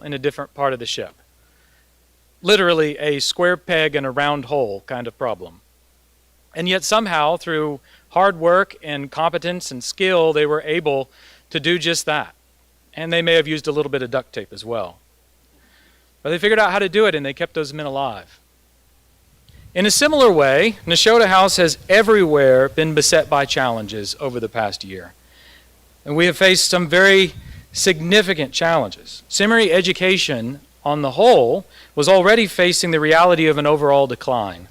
in a different part of the ship. Literally a square peg in a round hole kind of problem. And yet somehow, through hard work and competence and skill, they were able to do just that. And they may have used a little bit of duct tape as well. But they figured out how to do it, and they kept those men alive. In a similar way, Nashotah House has everywhere been beset by challenges over the past year. And we have faced some very significant challenges. Seminary education, on the whole, was already facing the reality of an overall decline.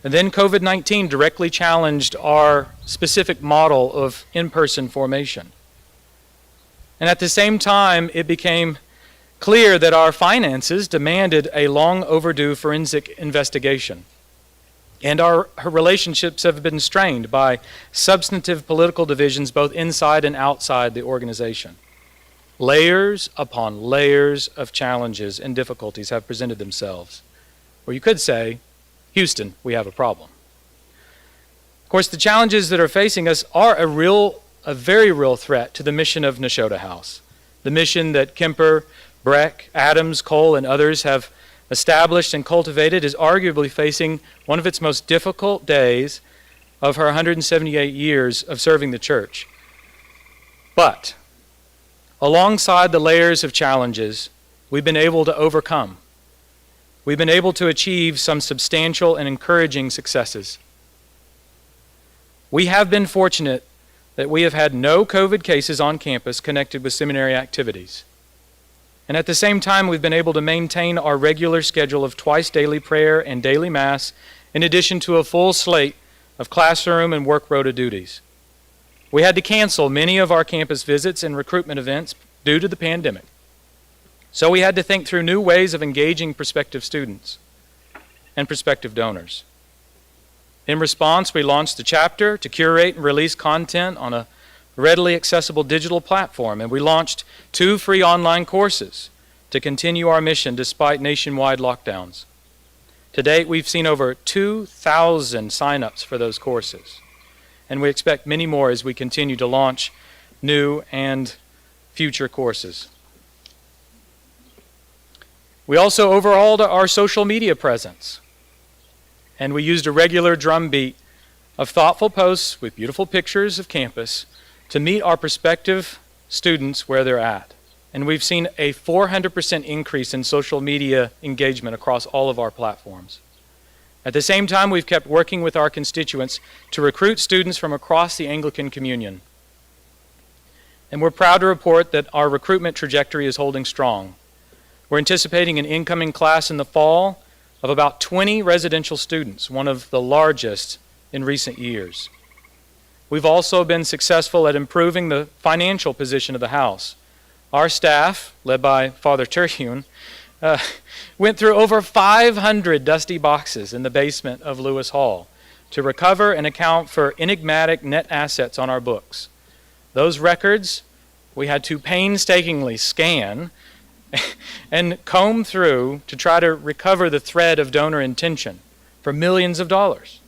And then COVID-19 directly challenged our specific model of in-person formation. And at the same time, it became clear that our finances demanded a long overdue forensic investigation. And our relationships have been strained by substantive political divisions both inside and outside the organization. Layers upon layers of challenges and difficulties have presented themselves. Or you could say, Houston, we have a problem. Of course, the challenges that are facing us are a very real threat to the mission of Nashotah House. The mission that Kemper, Breck, Adams, Cole, and others have established and cultivated is arguably facing one of its most difficult days of her 178 years of serving the church. But alongside the layers of challenges, we've been able to overcome. We've been able to achieve some substantial and encouraging successes. We have been fortunate that we have had no COVID cases on campus connected with seminary activities. And at the same time, we've been able to maintain our regular schedule of twice daily prayer and daily mass, in addition to a full slate of classroom and work rota duties. We had to cancel many of our campus visits and recruitment events due to the pandemic. So we had to think through new ways of engaging prospective students and prospective donors. In response, we launched the chapter to curate and release content on a readily accessible digital platform, and we launched 2 free online courses to continue our mission despite nationwide lockdowns. To date, we've seen over 2,000 sign-ups for those courses, and we expect many more as we continue to launch new and future courses. We also overhauled our social media presence, and we used a regular drumbeat of thoughtful posts with beautiful pictures of campus to meet our prospective students where they're at. And we've seen a 400% increase in social media engagement across all of our platforms. At the same time, we've kept working with our constituents to recruit students from across the Anglican Communion. And we're proud to report that our recruitment trajectory is holding strong. We're anticipating an incoming class in the fall of about 20 residential students, one of the largest in recent years. We've also been successful at improving the financial position of the house. Our staff, led by Father Terhune, went through over 500 dusty boxes in the basement of Lewis Hall to recover and account for enigmatic net assets on our books. Those records we had to painstakingly scan and comb through to try to recover the thread of donor intention for millions of dollars.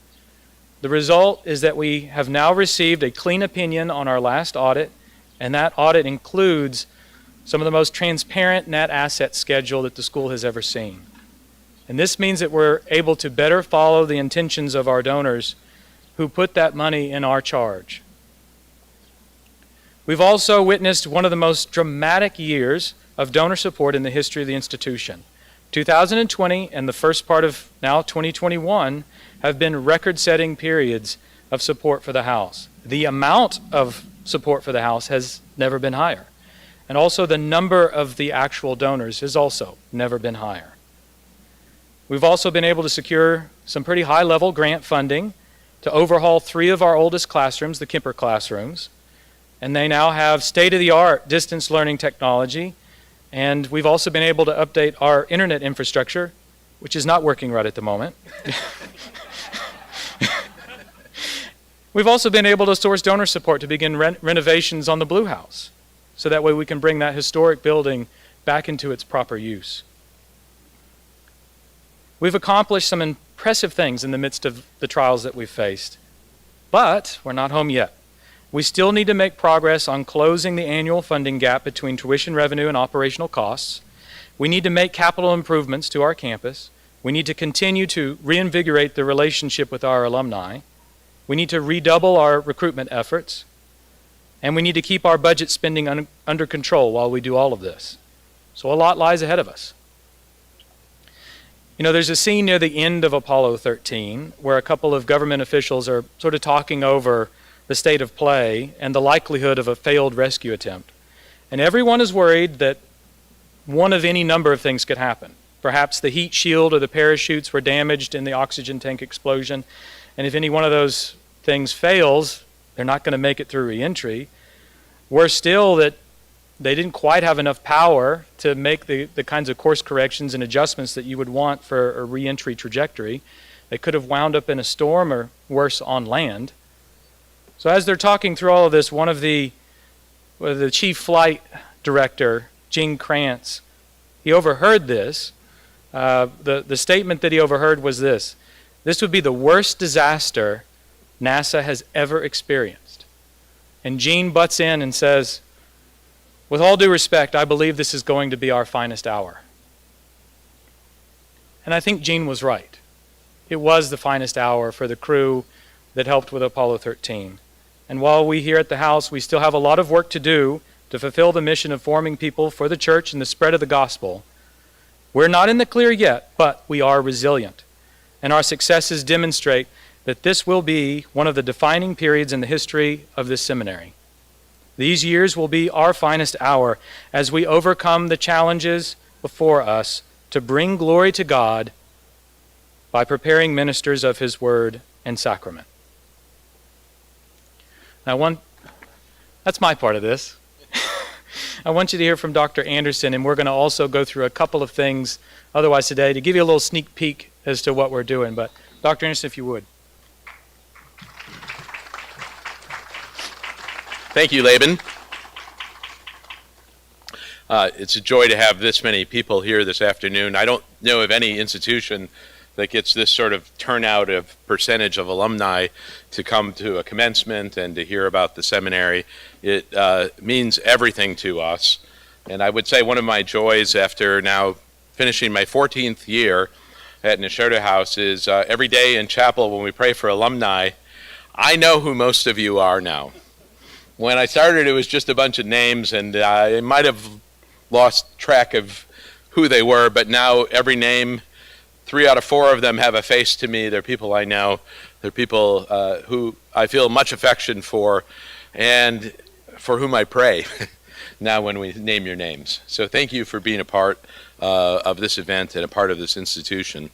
The result is that we have now received a clean opinion on our last audit, and that audit includes some of the most transparent net asset schedule that the school has ever seen. And this means that we're able to better follow the intentions of our donors who put that money in our charge. We've also witnessed one of the most dramatic years of donor support in the history of the institution. 2020 and the first part of now 2021 have been record-setting periods of support for the house. The amount of support for the house has never been higher. And also the number of the actual donors has also never been higher. We've also been able to secure some pretty high-level grant funding to overhaul 3 of our oldest classrooms, the Kemper classrooms, and they now have state-of-the-art distance learning technology. And we've also been able to update our internet infrastructure, which is not working right at the moment. We've also been able to source donor support to begin renovations on the Blue House, so that way we can bring that historic building back into its proper use. We've accomplished some impressive things in the midst of the trials that we've faced, but we're not home yet. We still need to make progress on closing the annual funding gap between tuition revenue and operational costs. We need to make capital improvements to our campus. We need to continue to reinvigorate the relationship with our alumni. We need to redouble our recruitment efforts. And we need to keep our budget spending under control while we do all of this. So a lot lies ahead of us. You know, there's a scene near the end of Apollo 13 where a couple of government officials are sort of talking over the state of play and the likelihood of a failed rescue attempt. And everyone is worried that one of any number of things could happen. Perhaps the heat shield or the parachutes were damaged in the oxygen tank explosion. And if any one of those things fails, they're not going to make it through reentry. Worse still, that they didn't quite have enough power to make the kinds of course corrections and adjustments that you would want for a reentry trajectory. They could have wound up in a storm or worse on land. So as they're talking through all of this, one of the chief flight director, Gene Kranz, he overheard this. The statement that he overheard was this: this would be the worst disaster NASA has ever experienced. And Gene butts in and says, with all due respect, I believe this is going to be our finest hour. And I think Gene was right. It was the finest hour for the crew that helped with Apollo 13. And while we here at the House, we still have a lot of work to do to fulfill the mission of forming people for the church and the spread of the gospel, we're not in the clear yet, but we are resilient. And our successes demonstrate that this will be one of the defining periods in the history of this seminary. These years will be our finest hour as we overcome the challenges before us to bring glory to God by preparing ministers of His Word and sacrament. Now, that's my part of this. I want you to hear from Dr. Anderson, and we're going to also go through a couple of things otherwise today to give you a little sneak peek as to what we're doing. But Dr. Anderson, if you would. Thank you, Laban. It's a joy to have this many people here this afternoon. I don't know of any institution that gets this sort of turnout of percentage of alumni to come to a commencement and to hear about the seminary. It means everything to us. And I would say one of my joys after now finishing my 14th year at Nashotah House is every day in chapel when we pray for alumni, I know who most of you are now. When I started, it was just a bunch of names, and I might have lost track of who they were, but now every name, 3 out of 4 of them have a face to me. They're people I know. They're people who I feel much affection for and for whom I pray now when we name your names. So thank you for being a part of this event and a part of this institution.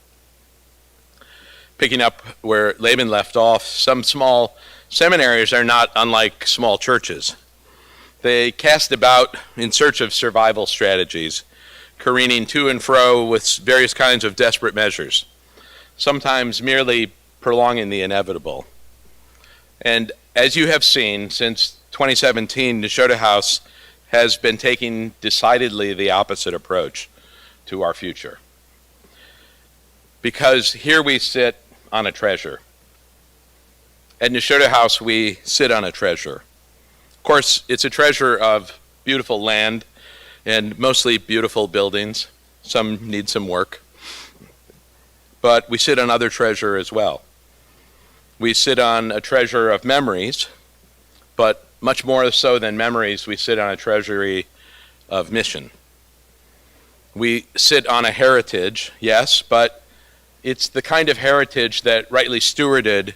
Picking up where Laban left off, some small seminaries are not unlike small churches. They cast about in search of survival strategies, careening to and fro with various kinds of desperate measures, sometimes merely prolonging the inevitable. And as you have seen, since 2017, Nashotah House has been taking decidedly the opposite approach to our future. Because here we sit on a treasure. At Nashotah House, we sit on a treasure. Of course, it's a treasure of beautiful land and mostly beautiful buildings. Some need some work. But we sit on other treasure as well. We sit on a treasure of memories, but much more so than memories, we sit on a treasury of mission. We sit on a heritage, yes, but it's the kind of heritage that, rightly stewarded,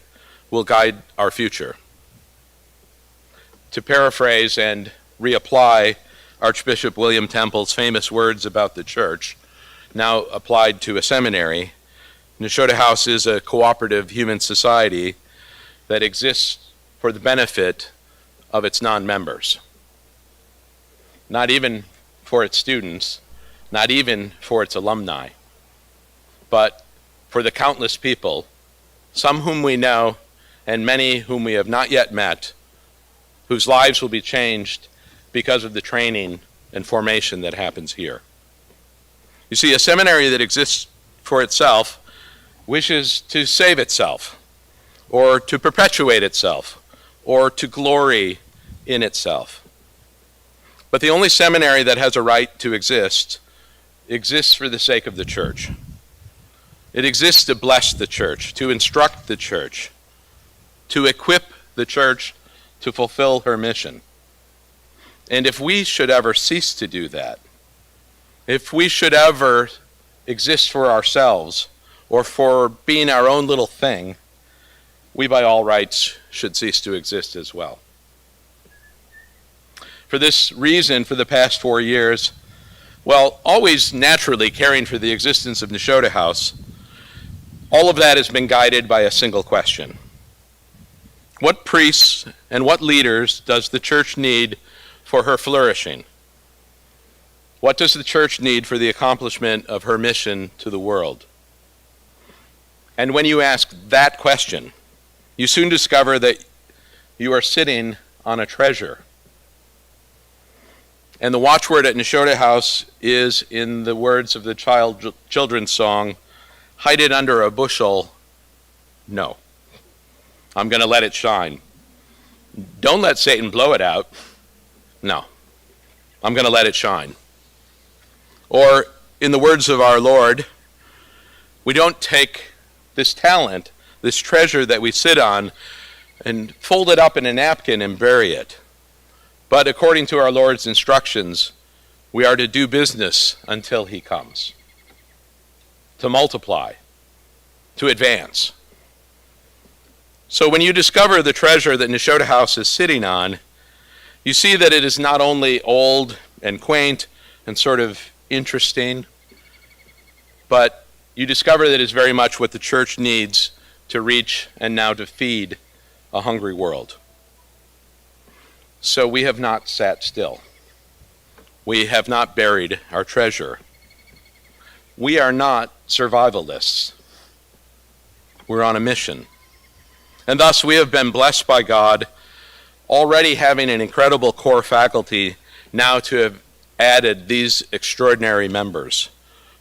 will guide our future. To paraphrase and reapply Archbishop William Temple's famous words about the church, now applied to a seminary, Nashotah House is a cooperative human society that exists for the benefit of its non-members. Not even for its students, not even for its alumni, but for the countless people, some whom we know and many whom we have not yet met, whose lives will be changed because of the training and formation that happens here. You see, a seminary that exists for itself wishes to save itself, or to perpetuate itself, or to glory in itself. But the only seminary that has a right to exist exists for the sake of the church. It exists to bless the church, to instruct the church, to equip the church to fulfill her mission. And if we should ever cease to do that, if we should ever exist for ourselves or for being our own little thing, we by all rights should cease to exist as well. For this reason, for the past 4 years, well, always naturally caring for the existence of Nashotah House, all of that has been guided by a single question. What priests and what leaders does the church need for her flourishing? What does the church need for the accomplishment of her mission to the world? And when you ask that question, you soon discover that you are sitting on a treasure. And the watchword at Nashotah House is, in the words of the children's song, hide it under a bushel, no. I'm going to let it shine. Don't let Satan blow it out. No. I'm going to let it shine. Or, in the words of our Lord, we don't take this talent, this treasure that we sit on, and fold it up in a napkin and bury it. But according to our Lord's instructions, we are to do business until he comes, to multiply, to advance. So when you discover the treasure that Nashotah House is sitting on, you see that it is not only old and quaint and sort of interesting, but you discover that it is very much what the church needs to reach and now to feed a hungry world. So we have not sat still. We have not buried our treasure. We are not survivalists. We're on a mission. And thus we have been blessed by God, already having an incredible core faculty, now to have added these extraordinary members.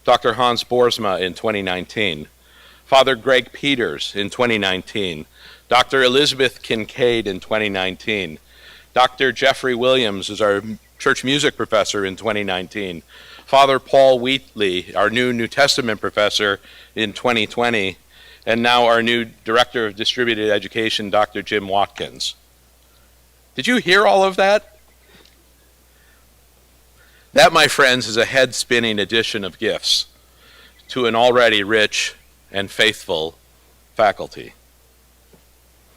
Dr. Hans Boersma in 2019, Father Greg Peters in 2019, Dr. Elizabeth Kincaid in 2019, Dr. Jeffrey Williams is our church music professor in 2019, Father Paul Wheatley, our New Testament professor in 2020, and now our new Director of Distributed Education, Dr. Jim Watkins. Did you hear all of that? That, my friends, is a head-spinning addition of gifts to an already rich and faithful faculty.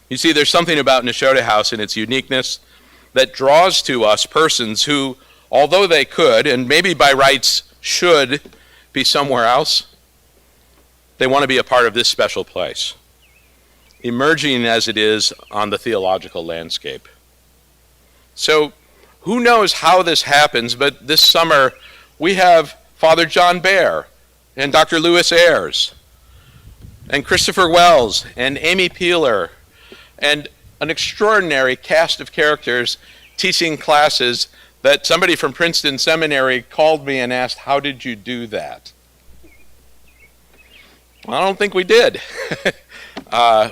You see, there's something about Nashotah House and its uniqueness that draws to us persons who, although they could, and maybe by rights should, be somewhere else, they want to be a part of this special place, emerging as it is on the theological landscape. So, who knows how this happens, but this summer we have Father John Baer and Dr. Lewis Ayres and Christopher Wells and Amy Peeler and an extraordinary cast of characters teaching classes that somebody from Princeton Seminary called me and asked, how did you do that? Well, I don't think we did.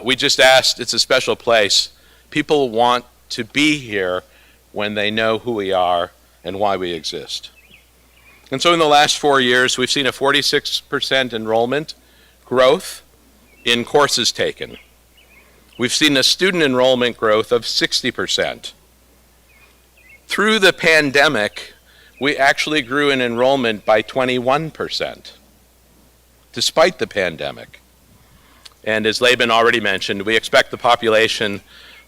We just asked. It's a special place. People want to be here when they know who we are and why we exist. And so in the last 4 years, we've seen a 46% enrollment growth in courses taken. We've seen a student enrollment growth of 60%. Through the pandemic, we actually grew in enrollment by 21%, despite the pandemic. And as Laban already mentioned, we expect the population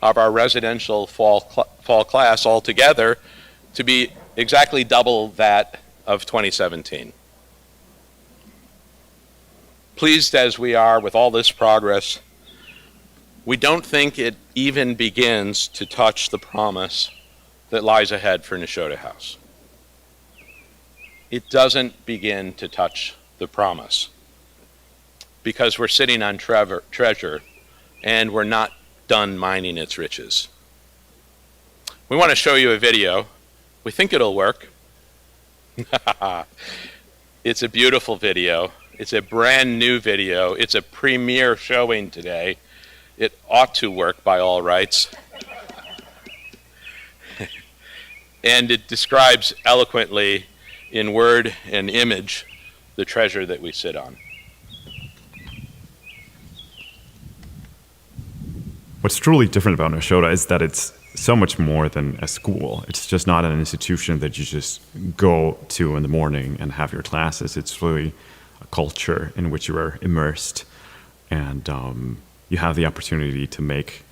of our residential fall class altogether to be exactly double that of 2017. Pleased as we are with all this progress, we don't think it even begins to touch the promise that lies ahead for Nashotah House. It doesn't begin to touch the promise because we're sitting on treasure and we're not done mining its riches. We want to show you a video. We think it'll work. It's a beautiful video. It's a brand new video. It's a premiere showing today. It ought to work by all rights. and it describes eloquently in word and image the treasure that we sit on. What's truly different about Nashotah is that it's so much more than a school. It's just not an institution that you just go to in the morning and have your classes. It's really a culture in which you are immersed, and you have the opportunity to make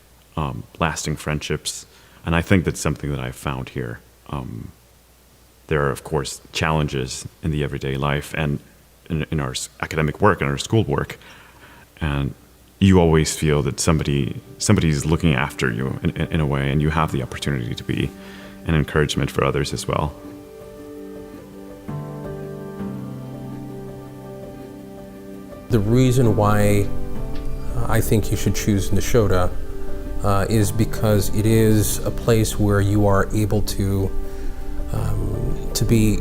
lasting friendships. And I think that's something that I've found here. There are, of course, challenges in the everyday life and in our academic work and our school work, and you always feel that somebody's looking after you in a way, and you have the opportunity to be an encouragement for others as well. The reason why I think you should choose Nashotah is because it is a place where you are able to be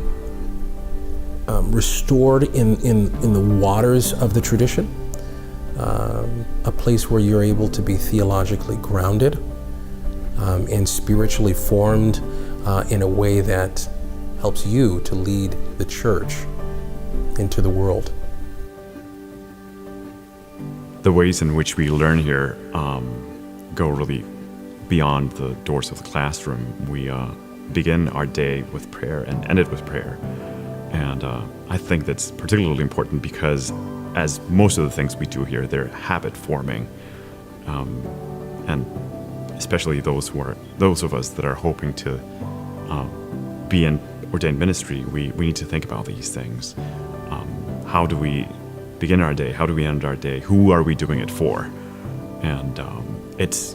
restored in the waters of the tradition, a place where you're able to be theologically grounded and spiritually formed in a way that helps you to lead the church into the world. The ways in which we learn here go really beyond the doors of the classroom. We begin our day with prayer and end it with prayer. And I think that's particularly important because, as most of the things we do here, they're habit forming. And especially those of us that are hoping to be in ordained ministry, we need to think about these things. How do we begin our day? How do we end our day? Who are we doing it for? And it's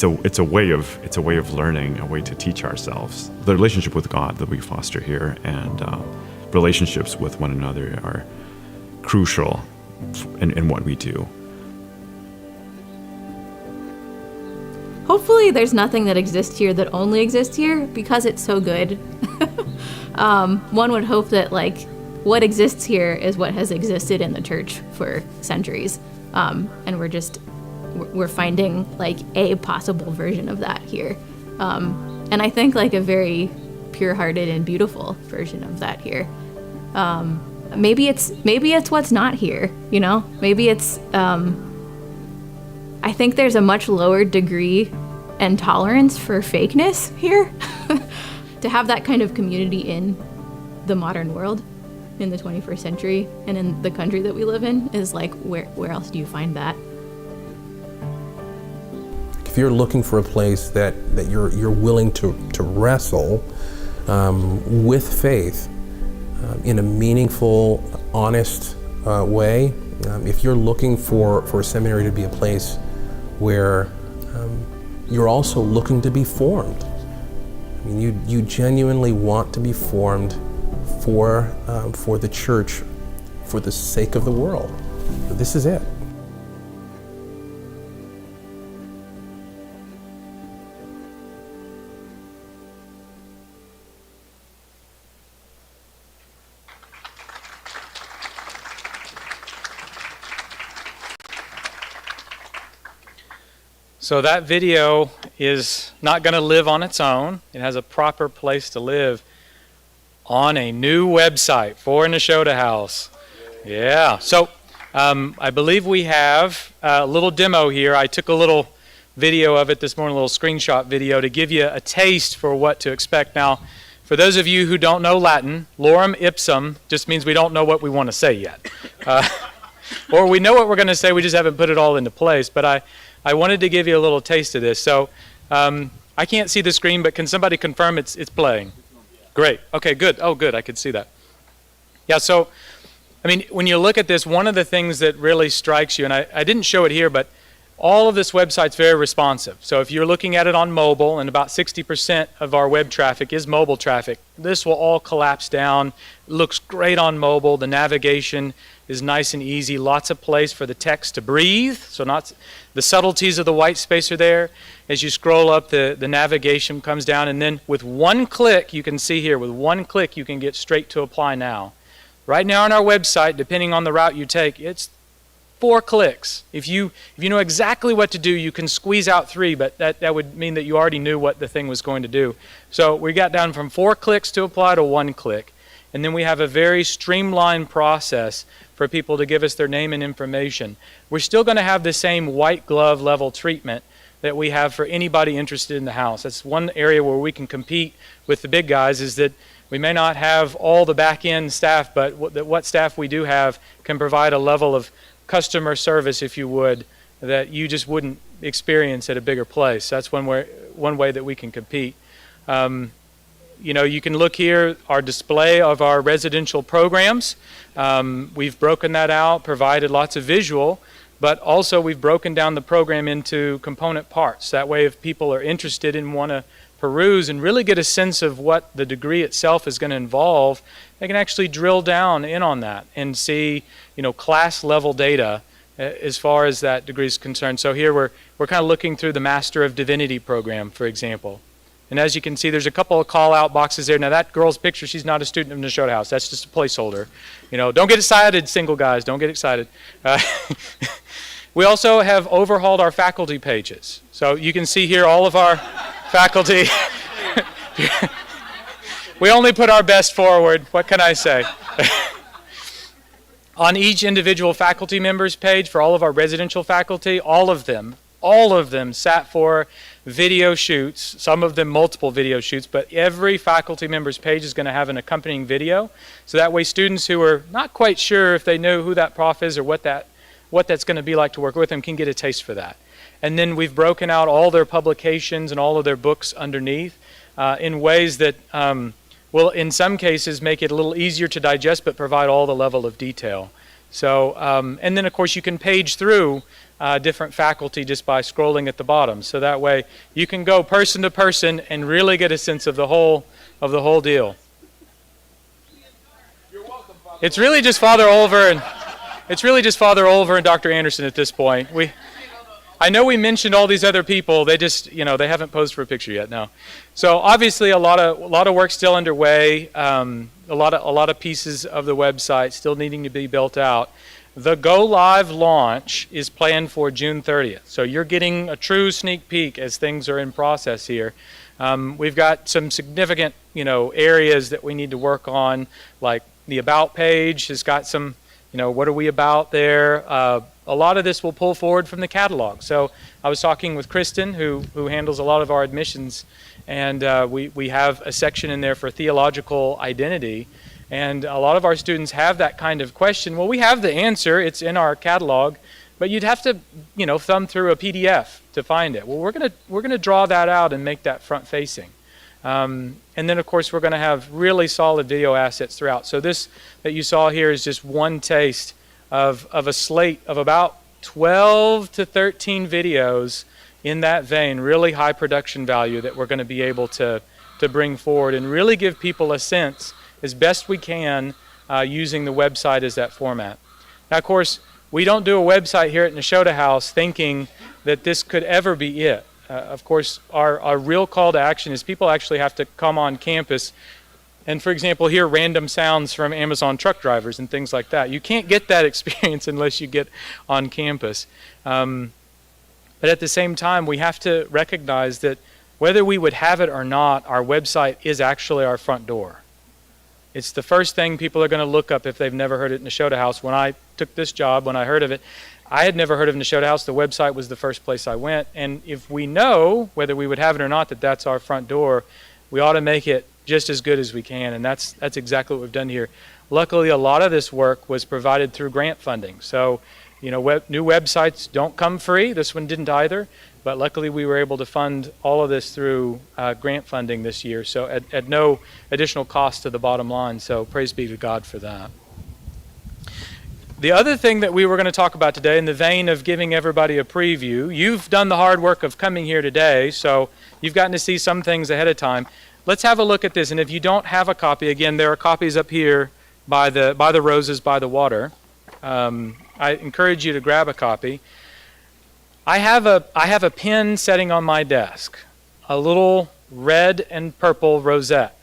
a way of learning, a way to teach ourselves. The relationship with God that we foster here and relationships with one another are crucial in what we do. Hopefully there's nothing that exists here that only exists here because it's so good. One would hope that what exists here is what has existed in the church for centuries. And we're finding a possible version of that here. And I think a very pure-hearted and beautiful version of that here. Maybe it's what's not here, Maybe it's I think there's a much lower degree and tolerance for fakeness here. To have that kind of community in the modern world, in the 21st century, and in the country that we live in is where else do you find that? If you're looking for a place that you're willing to wrestle with faith in a meaningful, honest way, if you're looking for a seminary to be a place where you're also looking to be formed, I mean, you genuinely want to be formed for the church, for the sake of the world, this is it. So that video is not going to live on its own. It has a proper place to live on a new website for Nashotah House. Yeah. So I believe we have a little demo here. I took a little video of it this morning, a little screenshot video to give you a taste for what to expect. Now, for those of you who don't know Latin, lorem ipsum just means we don't know what we want to say yet. Or we know what we're going to say, we just haven't put it all into place. But I wanted to give you a little taste of this. So I can't see the screen, but can somebody confirm it's playing? Great. Okay, good. Oh, good. I could see that. Yeah, so, I mean, when you look at this, one of the things that really strikes you, and I didn't show it here, but all of this website's very responsive. So if you're looking at it on mobile, and about 60% of our web traffic is mobile traffic, this will all collapse down. It looks great on mobile. The navigation is nice and easy. Lots of place for the text to breathe. So not the subtleties of the white space are there. As you scroll up, the navigation comes down, and then with one click, you can see here, with one click, you can get straight to apply now. Right now on our website, depending on the route you take, it's 4 clicks. If you know exactly what to do, you can squeeze out 3, but that would mean that you already knew what the thing was going to do. So we got down from 4 clicks to apply to 1 click. And then we have a very streamlined process for people to give us their name and information. We're still going to have the same white glove level treatment that we have for anybody interested in the house. That's one area where we can compete with the big guys, is that we may not have all the back end staff, but what staff we do have can provide a level of customer service, if you would, that you just wouldn't experience at a bigger place. That's one way that we can compete. You can look here, our display of our residential programs. We've broken that out, provided lots of visual, but also we've broken down the program into component parts. That way, if people are interested and want to peruse and really get a sense of what the degree itself is going to involve, they can actually drill down in on that and see, class level data as far as that degree is concerned. So here we're kind of looking through the Master of Divinity program, for example. And as you can see, there's a couple of call-out boxes there. Now, that girl's picture, she's not a student of Nashotah House. That's just a placeholder. Don't get excited, single guys. Don't get excited. We also have overhauled our faculty pages. So you can see here all of our faculty. We only put our best forward. What can I say? On each individual faculty member's page for all of our residential faculty, all of them sat for video shoots, some of them multiple video shoots, but every faculty member's page is going to have an accompanying video. So that way students who are not quite sure if they know who that prof is or what that's going to be like to work with them can get a taste for that. And then we've broken out all their publications and all of their books underneath in ways that will, in some cases, make it a little easier to digest but provide all the level of detail. So, and then of course you can page through different faculty just by scrolling at the bottom. So that way you can go person to person and really get a sense of the whole deal. It's really just Father Olver and Dr. Anderson at this point. I know we mentioned all these other people. They just, they haven't posed for a picture yet. No. So obviously a lot of work still underway. A lot of pieces of the website still needing to be built out. The go live launch is planned for June 30th. So you're getting a true sneak peek as things are in process here. We've got some significant, areas that we need to work on, like the about page has got some, what are we about there? A lot of this will pull forward from the catalog. So I was talking with Kristen, who handles a lot of our admissions, and we have a section in there for theological identity. And a lot of our students have that kind of question. Well, we have the answer. It's in our catalog, but you'd have to, thumb through a PDF to find it. Well, we're gonna draw that out and make that front facing. And then, of course, we're going to have really solid video assets throughout. So this that you saw here is just one taste of a slate of about 12 to 13 videos in that vein, really high production value that we're going to be able to bring forward and really give people a sense as best we can using the website as that format. Now, of course, we don't do a website here at Nashotah House thinking that this could ever be it. Of course, our real call to action is people actually have to come on campus and, for example, hear random sounds from Amazon truck drivers and things like that. You can't get that experience unless you get on campus. But at the same time, we have to recognize that whether we would have it or not, our website is actually our front door. It's the first thing people are going to look up if they've never heard it in Nashotah House. When I took this job, when I heard of it, I had never heard of Nashotah House. The website was the first place I went. And if we know whether we would have it or not, that that's our front door, we ought to make it just as good as we can. And that's exactly what we've done here. Luckily, a lot of this work was provided through grant funding. So, new websites don't come free. This one didn't either. But luckily, we were able to fund all of this through grant funding this year. So at no additional cost to the bottom line. So praise be to God for that. The other thing that we were going to talk about today, in the vein of giving everybody a preview, you've done the hard work of coming here today, so you've gotten to see some things ahead of time. Let's have a look at this. And if you don't have a copy, again, there are copies up here by the roses by the water. I encourage you to grab a copy. I have a pin sitting on my desk, a little red and purple rosette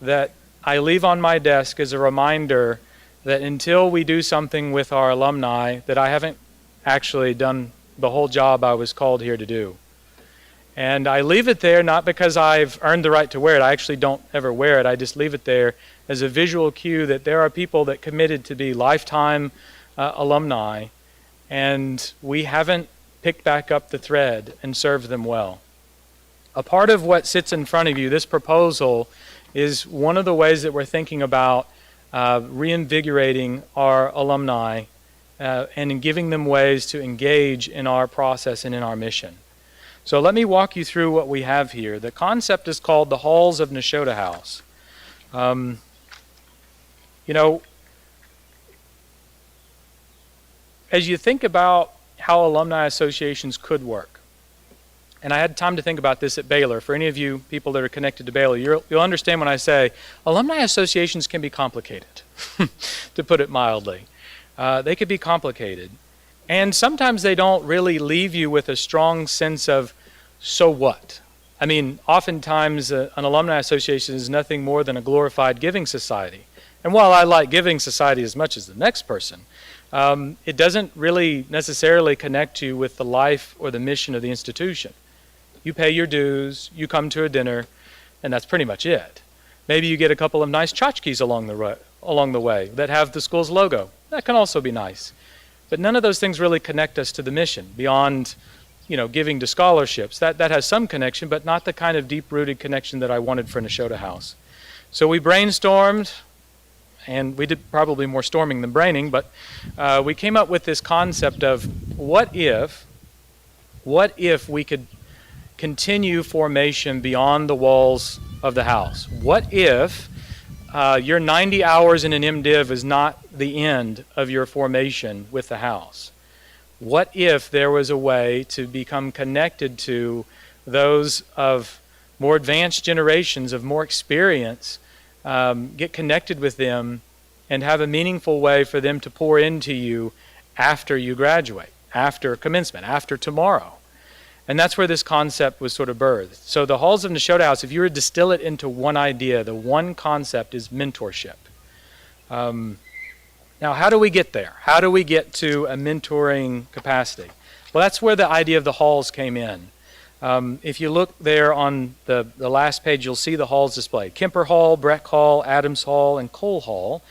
that I leave on my desk as a reminder that until we do something with our alumni, that I haven't actually done the whole job I was called here to do. And I leave it there not because I've earned the right to wear it. I actually don't ever wear it. I just leave it there as a visual cue that there are people that committed to be lifetime alumni, and we haven't picked back up the thread and served them well. A part of what sits in front of you, this proposal, is one of the ways that we're thinking about reinvigorating our alumni and in giving them ways to engage in our process and in our mission. So let me walk you through what we have here. The concept is called the Halls of Nashotah House. You know, as you think about how alumni associations could work, and I had time to think about this at Baylor. For any of you people that are connected to Baylor, you'll understand when I say alumni associations can be complicated, to put it mildly. They could be complicated. And sometimes they don't really leave you with a strong sense of, so what? I mean, oftentimes an alumni association is nothing more than a glorified giving society. And while I like giving society as much as the next person, it doesn't really necessarily connect you with the life or the mission of the institution. You pay your dues, you come to a dinner, and that's pretty much it. Maybe you get a couple of nice tchotchkes along the way that have the school's logo. That can also be nice. But none of those things really connect us to the mission beyond, you know, giving to scholarships. That has some connection, but not the kind of deep-rooted connection that I wanted for Nashotah House. So we brainstormed, and we did probably more storming than braining, but we came up with this concept of what if we could continue formation beyond the walls of the house? What if your 90 hours in an MDiv is not the end of your formation with the house? What if there was a way to become connected to those of more advanced generations of more experience, get connected with them, and have a meaningful way for them to pour into you after you graduate, after commencement, after tomorrow? And that's where this concept was sort of birthed. So the Halls of Nashotah House, if you were to distill it into one idea, the one concept is mentorship. Now, how do we get there? How do we get to a mentoring capacity? Well, that's where the idea of the halls came in. If you look there on the last page, you'll see the halls displayed. Kemper Hall, Breck Hall, Adams Hall, and Cole Hall.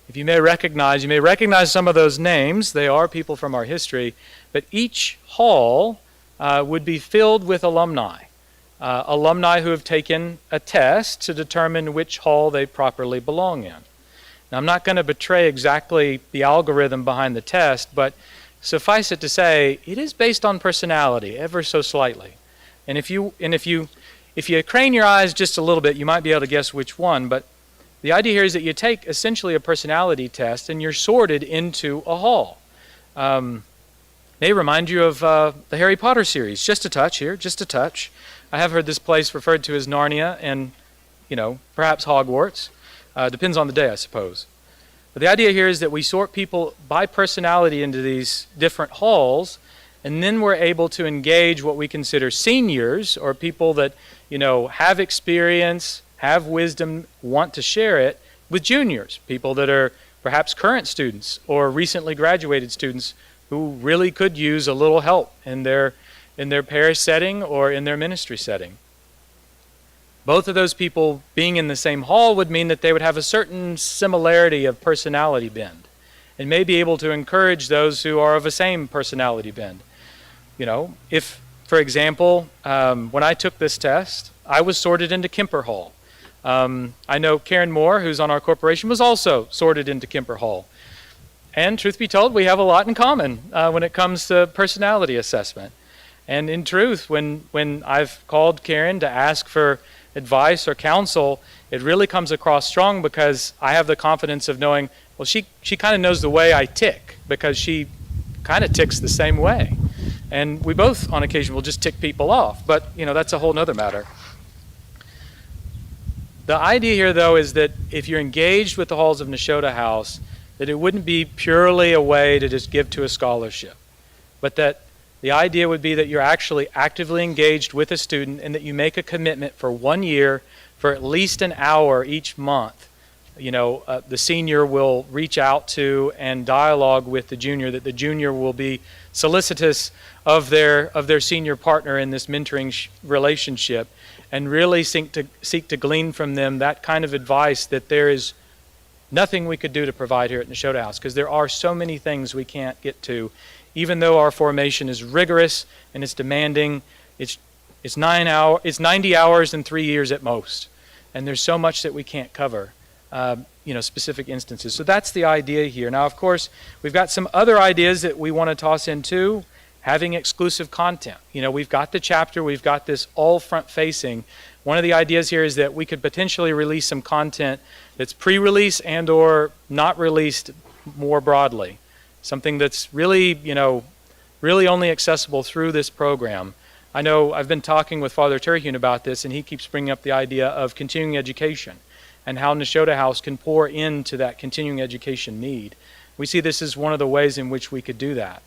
If you may recognize some of those names. They are people from our history. But each hall would be filled with alumni. Alumni who have taken a test to determine which hall they properly belong in. Now, I'm not going to betray exactly the algorithm behind the test, but suffice it to say, it is based on personality, ever so slightly. And if you crane your eyes just a little bit, you might be able to guess which one. But the idea here is that you take essentially a personality test and you're sorted into a hall. May remind you of the Harry Potter series. Just a touch here, just a touch. I have heard this place referred to as Narnia and, perhaps Hogwarts. Depends on the day, I suppose. But the idea here is that we sort people by personality into these different halls, and then we're able to engage what we consider seniors, or people that, have experience, have wisdom, want to share it, with juniors, people that are perhaps current students or recently graduated students who really could use a little help in their parish setting or in their ministry setting. Both of those people being in the same hall would mean that they would have a certain similarity of personality bend and may be able to encourage those who are of the same personality bend. If, for example, when I took this test, I was sorted into Kemper Hall. I know Karen Moore, who's on our corporation, was also sorted into Kemper Hall. And truth be told, we have a lot in common when it comes to personality assessment. And in truth, when I've called Karen to ask for advice or counsel, it really comes across strong because I have the confidence of knowing, well, she kind of knows the way I tick because she kind of ticks the same way. And we both, on occasion, will just tick people off. But, that's a whole nother matter. The idea here, though, is that if you're engaged with the Halls of Nashotah House, that it wouldn't be purely a way to just give to a scholarship, but that the idea would be that you're actually actively engaged with a student and that you make a commitment for 1 year for at least an hour each month The senior will reach out to and dialogue with the junior, that the junior will be solicitous of their senior partner in this mentoring relationship, and really seek to glean from them that kind of advice that there is nothing we could do to provide here at Nashotah House, because there are so many things we can't get to. Even though our formation is rigorous and it's demanding, it's 90 hours in 3 years at most, and there's so much that we can't cover. Specific instances. So that's the idea here. Now, of course, we've got some other ideas that we want to toss into. Having exclusive content. We've got the chapter, we've got this all front-facing. One of the ideas here is that we could potentially release some content that's pre-release and or not released more broadly. Something that's really, really only accessible through this program. I know I've been talking with Father Terhune about this, and he keeps bringing up the idea of continuing education and how Nashotah House can pour into that continuing education need. We see this as one of the ways in which we could do that.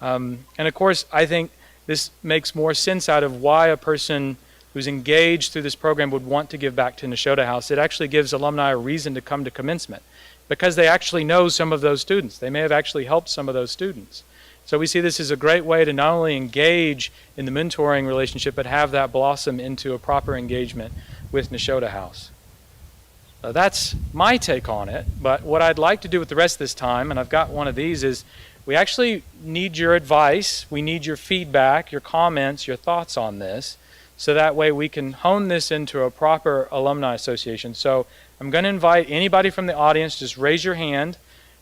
And of course, I think this makes more sense out of why a person who's engaged through this program would want to give back to Nashotah House. It actually gives alumni a reason to come to commencement, because they actually know some of those students. They may have actually helped some of those students. So we see this as a great way to not only engage in the mentoring relationship, but have that blossom into a proper engagement with Nashotah House. That's my take on it, but what I'd like to do with the rest of this time, and I've got one of these, is we actually need your advice, we need your feedback, your comments, your thoughts on this, so that way we can hone this into a proper alumni association. So I'm going to invite anybody from the audience, just raise your hand.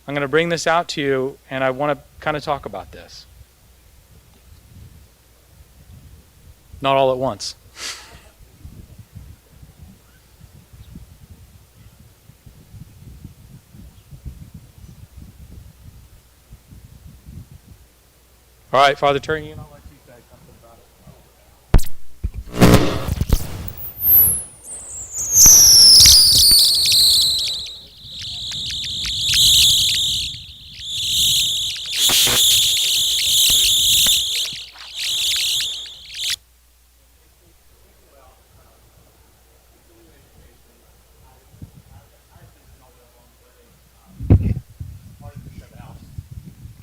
I'm going to bring this out to you, and I want to kind of talk about this. Not all at once. All right, Father Terhune, I'll let you say something about it.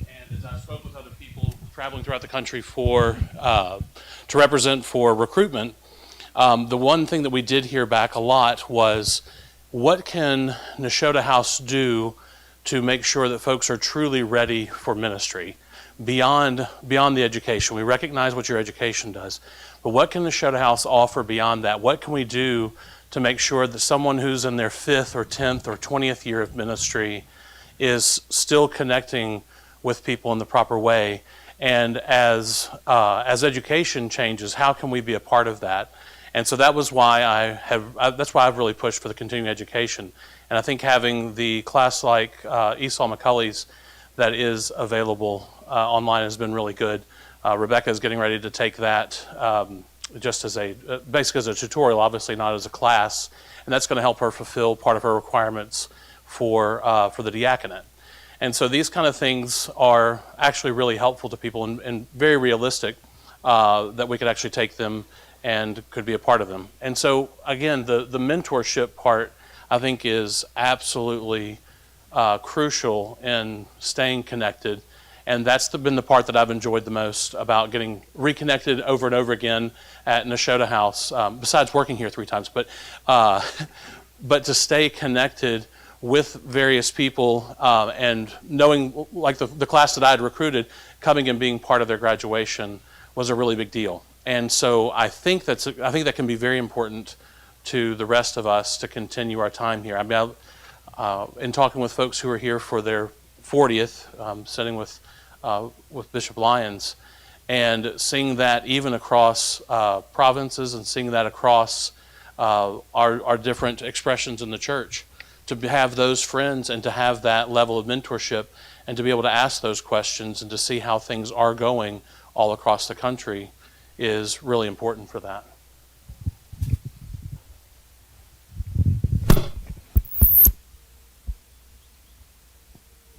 And as I spoke with other people traveling throughout the country to represent for recruitment, the one thing that we did hear back a lot was, what can Nashotah House do to make sure that folks are truly ready for ministry beyond the education? We recognize what your education does, but what can Nashotah House offer beyond that? What can we do to make sure that someone who's in their 5th or 10th or 20th year of ministry is still connecting with people in the proper way? And as education changes, how can we be a part of that? And so that was why that's why I've really pushed for the continuing education. And I think having the class like Esau McCulley's that is available online has been really good. Rebecca is getting ready to take that just as basically as a tutorial, obviously not as a class, and that's going to help her fulfill part of her requirements for the diaconate. And so these kind of things are actually really helpful to people and very realistic, that we could actually take them and could be a part of them. And so again, the mentorship part, I think, is absolutely crucial in staying connected. And that's been the part that I've enjoyed the most about getting reconnected over and over again at Nashotah House, besides working here 3 times. But to stay connected with various people and knowing, like the class that I had recruited, coming and being part of their graduation was a really big deal. And so I think that can be very important to the rest of us to continue our time here. I mean, in talking with folks who are here for their 40th, sitting with Bishop Lyons, and seeing that even across provinces and seeing that across our different expressions in the church, to have those friends and to have that level of mentorship and to be able to ask those questions and to see how things are going all across the country is really important for that.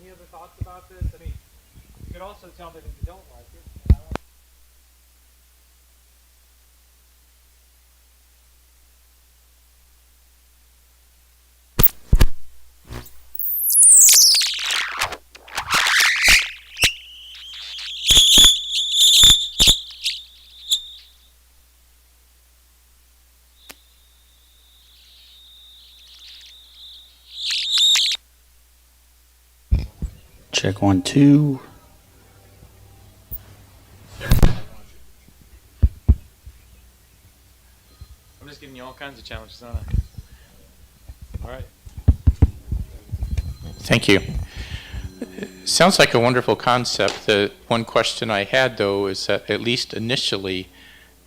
Any other thoughts about this? I mean, you could also tell me that you don't like it. And I want Check 1, 2. I'm just giving you all kinds of challenges, aren't I? All right. Thank you. Sounds like a wonderful concept. The one question I had, though, is that at least initially,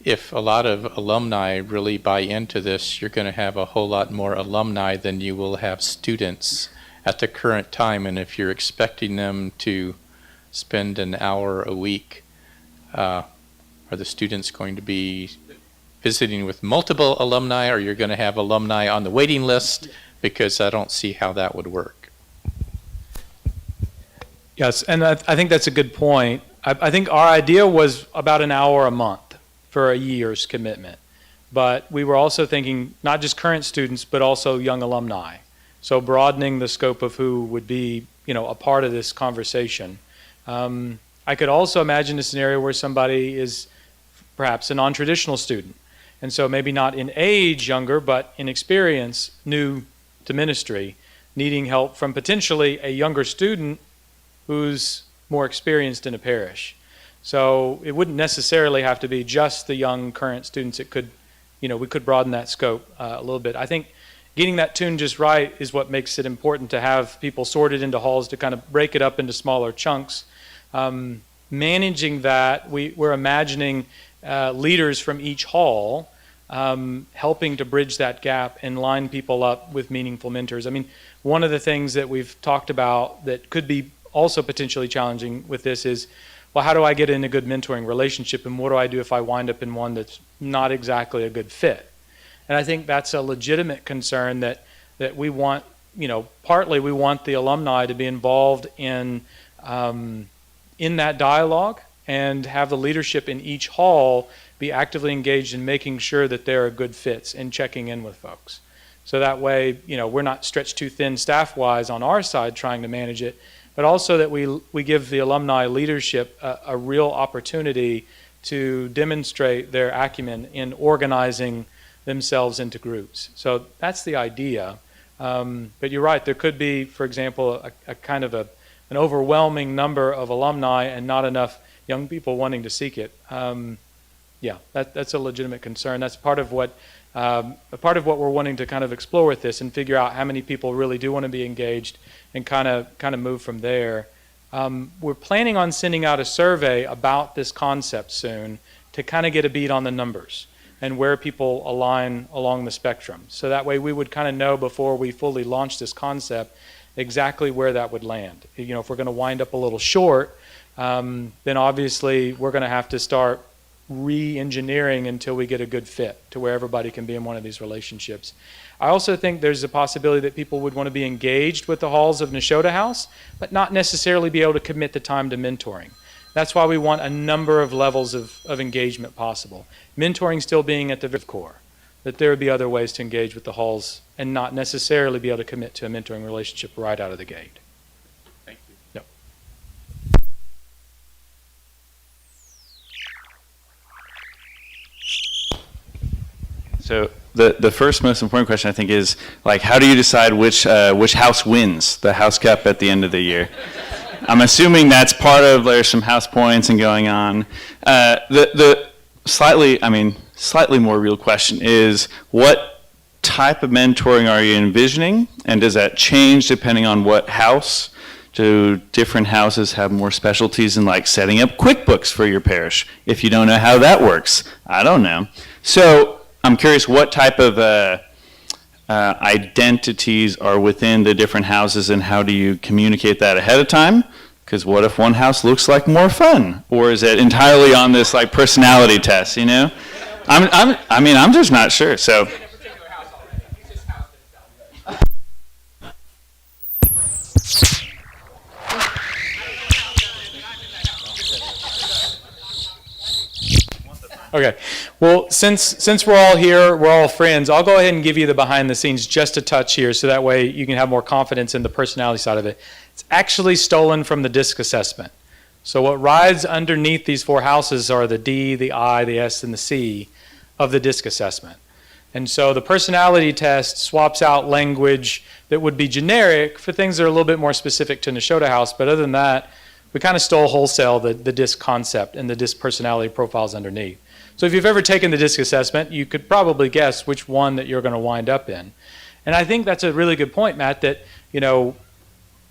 if a lot of alumni really buy into this, you're going to have a whole lot more alumni than you will have students at the current time. And if you're expecting them to spend an hour a week, are the students going to be visiting with multiple alumni, or you're going to have alumni on the waiting list? Because I don't see how that would work. Yes, and I think that's a good point. I think our idea was about an hour a month for a year's commitment. But we were also thinking not just current students, but also young alumni. So broadening the scope of who would be, a part of this conversation. I could also imagine a scenario where somebody is perhaps a non-traditional student. And so maybe not in age younger, but in experience, new to ministry, needing help from potentially a younger student who's more experienced in a parish. So it wouldn't necessarily have to be just the young current students. It could, we could broaden that scope a little bit. I think getting that tune just right is what makes it important to have people sorted into halls to kind of break it up into smaller chunks. Managing that, we're imagining leaders from each hall helping to bridge that gap and line people up with meaningful mentors. I mean, one of the things that we've talked about that could be also potentially challenging with this is, well, how do I get in a good mentoring relationship, and what do I do if I wind up in one that's not exactly a good fit? And I think that's a legitimate concern that we want, partly we want the alumni to be involved in that dialogue and have the leadership in each hall be actively engaged in making sure that there are good fits and checking in with folks. So that way, we're not stretched too thin staff-wise on our side trying to manage it, but also that we give the alumni leadership a real opportunity to demonstrate their acumen in organizing themselves into groups. So that's the idea. But you're right, there could be, for example, a kind of an overwhelming number of alumni and not enough young people wanting to seek it. That's a legitimate concern. That's part of what we're wanting to kind of explore with this and figure out how many people really do want to be engaged and kind of move from there. We're planning on sending out a survey about this concept soon to kind of get a beat on the numbers and where people align along the spectrum. So that way we would kind of know before we fully launch this concept exactly where that would land. If we're going to wind up a little short, then obviously we're going to have to start re-engineering until we get a good fit to where everybody can be in one of these relationships. I also think there's a possibility that people would want to be engaged with the halls of Nashotah House, but not necessarily be able to commit the time to mentoring. That's why we want a number of levels of engagement possible. Mentoring still being at the very core, that there would be other ways to engage with the halls and not necessarily be able to commit to a mentoring relationship right out of the gate. Thank you. Yep. So the first most important question, I think, is how do you decide which house wins the house cup at the end of the year? I'm assuming that's part of there's some house points and going on. The slightly more real question is, what type of mentoring are you envisioning, and does that change depending on what house? Do different houses have more specialties in setting up QuickBooks for your parish? If you don't know how that works, I don't know. So I'm curious what type of identities are within the different houses, and how do you communicate that ahead of time? Because what if one house looks like more fun, or is it entirely on this personality test? I'm just not sure. So. Okay. Well, since we're all here, we're all friends, I'll go ahead and give you the behind the scenes just a touch here so that way you can have more confidence in the personality side of it. It's actually stolen from the DISC assessment. So what rides underneath these four houses are the D, the I, the S, and the C of the DISC assessment. And so the personality test swaps out language that would be generic for things that are a little bit more specific to Nashotah House. But other than that, we kind of stole wholesale the DISC concept and the DISC personality profiles underneath. So if you've ever taken the DISC assessment, you could probably guess which one that you're going to wind up in. And I think that's a really good point, Matt, that,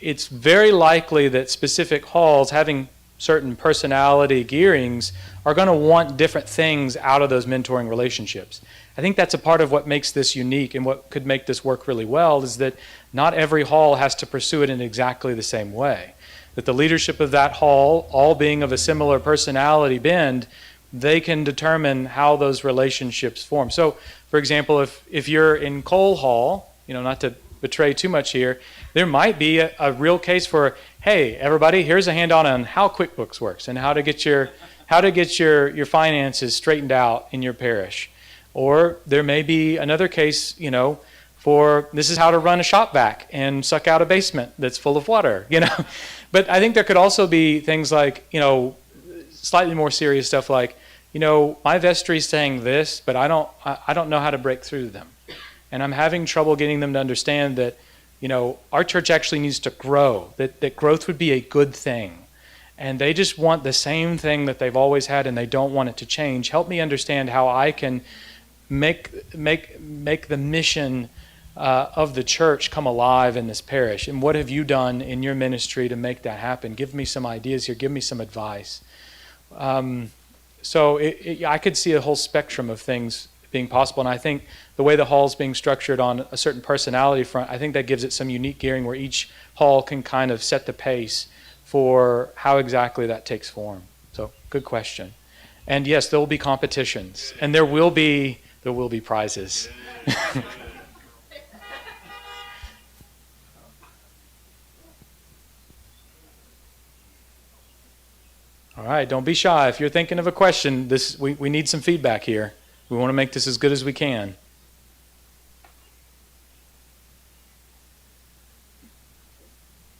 it's very likely that specific halls having certain personality gearings are going to want different things out of those mentoring relationships. I think that's a part of what makes this unique and what could make this work really well is that not every hall has to pursue it in exactly the same way. That the leadership of that hall, all being of a similar personality bend, they can determine how those relationships form. So, for example, if you're in Cole Hall, not to betray too much here, there might be a real case for, hey, everybody, here's a handout on how QuickBooks works and how to get your finances straightened out in your parish. Or there may be another case, for this is how to run a shop vac and suck out a basement that's full of water, But I think there could also be things like, slightly more serious stuff like, my vestry's saying this, but I don't know how to break through them. And I'm having trouble getting them to understand that, our church actually needs to grow, that growth would be a good thing. And they just want the same thing that they've always had and they don't want it to change. Help me understand how I can make the mission of the church come alive in this parish. And what have you done in your ministry to make that happen? Give me some ideas here. Give me some advice. So I could see a whole spectrum of things being possible. And I think the way the hall's being structured on a certain personality front, I think that gives it some unique gearing where each hall can kind of set the pace for how exactly that takes form. So good question. And yes, there will be competitions and there will be prizes. All right, don't be shy. If you're thinking of a question, we need some feedback here. We want to make this as good as we can.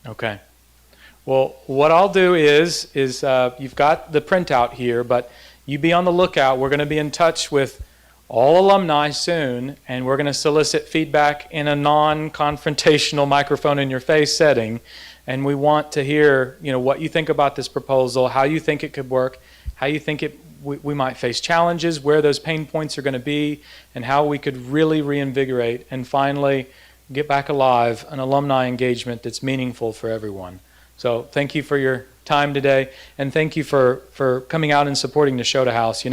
Okay. Well, what I'll do is you've got the printout here, but you be on the lookout. We're going to be in touch with all alumni soon, and we're going to solicit feedback in a non-confrontational microphone-in-your-face setting. And we want to hear, what you think about this proposal, how you think it could work, how you think we might face challenges, where those pain points are going to be, and how we could really reinvigorate and finally get back alive an alumni engagement that's meaningful for everyone. So thank you for your time today, and thank you for coming out and supporting Nashotah House.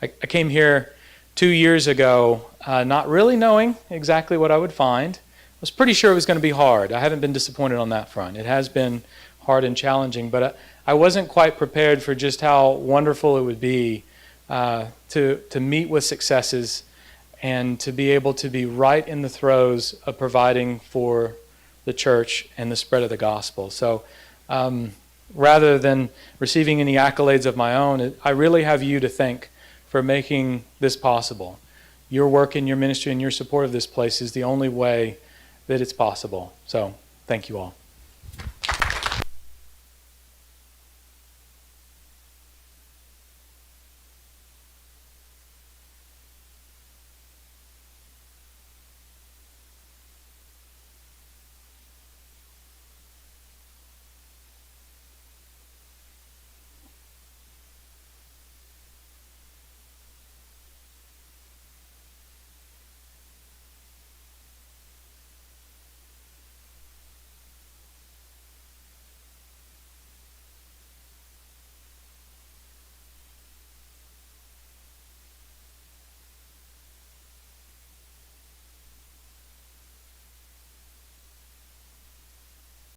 I came here 2 years ago not really knowing exactly what I would find. I was pretty sure it was going to be hard. I haven't been disappointed on that front. It has been hard and challenging, but I wasn't quite prepared for just how wonderful it would be to meet with successes and to be able to be right in the throes of providing for the church and the spread of the gospel. So rather than receiving any accolades of my own, I really have you to thank for making this possible. Your work and your ministry and your support of this place is the only way that it's possible. So thank you all.